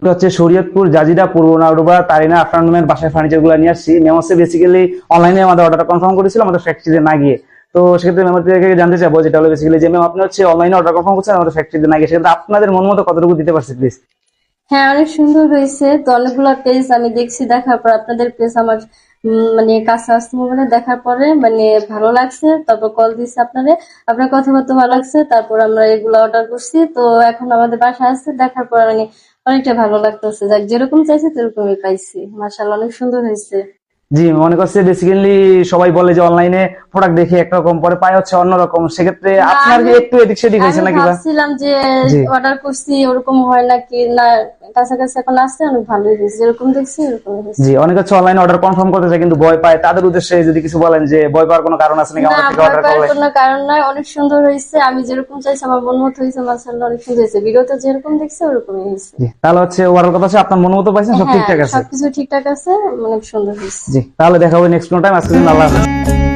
এটা হচ্ছে শরীয়তপুর জাজিরা পূর্ব নাউডুবা তারিনা আফরান বাসায় ফার্নিচার গুলো নিয়ে আসছি। মেম হচ্ছে বেসিক্যালি অনলাইনে আমাদের অর্ডারটা কনফার্ম করেছিল আমাদের ফ্যাক্টরিতে না গিয়ে। তো সেক্ষেত্রে মেম থেকে জানতে চাইবো যেটা হলো বেসিক্যালি যে ম্যাম আপনি হচ্ছে অনলাইনে অর্ডার কনফার্ম করছেন আমাদের ফ্যাক্টরিতে না গিয়ে, সেক্ষেত্রে আপনাদের মন মতো কতটুকু দিতে পারছে প্লিজ? হ্যাঁ, অনেক সুন্দর হয়েছে। তো অনেকগুলো পেজ আমি দেখছি, দেখার পর আপনাদের পেজ আমার মানে কাছে আসতে মোবাইলে দেখার পরে মানে ভালো লাগছে। তারপর কল দিচ্ছি আপনার কথাবার্তা ভালো লাগছে। তারপর আমরা এগুলো অর্ডার করছি। তো এখন আমাদের বাসায় আসছে, দেখার পর মানে অনেকটা ভালো লাগতেছে। যাক, যেরকম চাইছি সেরকমই পাইছি। মাশাআল্লাহ, অনেক সুন্দর হয়েছে। জি, মনে করছে বেসিক্যালি সবাই বলে যে অনলাইনে প্রোডাক্ট দেখে একরকম পরে পায় হচ্ছে অন্যরকম, সেক্ষেত্রে না, আপনার কি আমি একটু এদিক সেদিক হয়েছে আমি নাকি বা? ভাবছিলাম যে জি অর্ডার করছি ওরকম হয় নাকি না, কাছাকাছি এখন আসছে, অনেক ভালোই হয়েছে। যেরকম দেখছি এরকমই হয়েছে। জি, অনেকে হচ্ছে অনলাইনে অর্ডার কনফার্ম করতে চায় কিন্তু ভয় পায়, তাদের উদ্দেশ্যে যদি কিছু বলেন যে ভয় পাওয়ার কোনো কারণ আছে নাকি না, আমাদের থেকে ভয় অর্ডার পাওয়ার করলে? কোনো কারণ নাই। অনেক সুন্দর হয়েছে। আমি যেরকম চাইছি আমার মন মতো হয়েছে। মাশাআল্লাহ, অনেক সুন্দর হয়েছে। ভিডিওতে যেরকম দেখছি ওরকমই হয়েছে। জি, তাহলে হচ্ছে ওভারঅল কথা হচ্ছে আপনার মন মতো পাইছেন, সব হ্যাঁ, ঠিকঠাক আছে। সবকিছু ঠিকঠাক আছে। অনেক সুন্দর হয়েছে। জি, তাহলে দেখা হবে নেক্সট কোনো টাইম। আজকের জন্য আল্লাহ হাফেজ।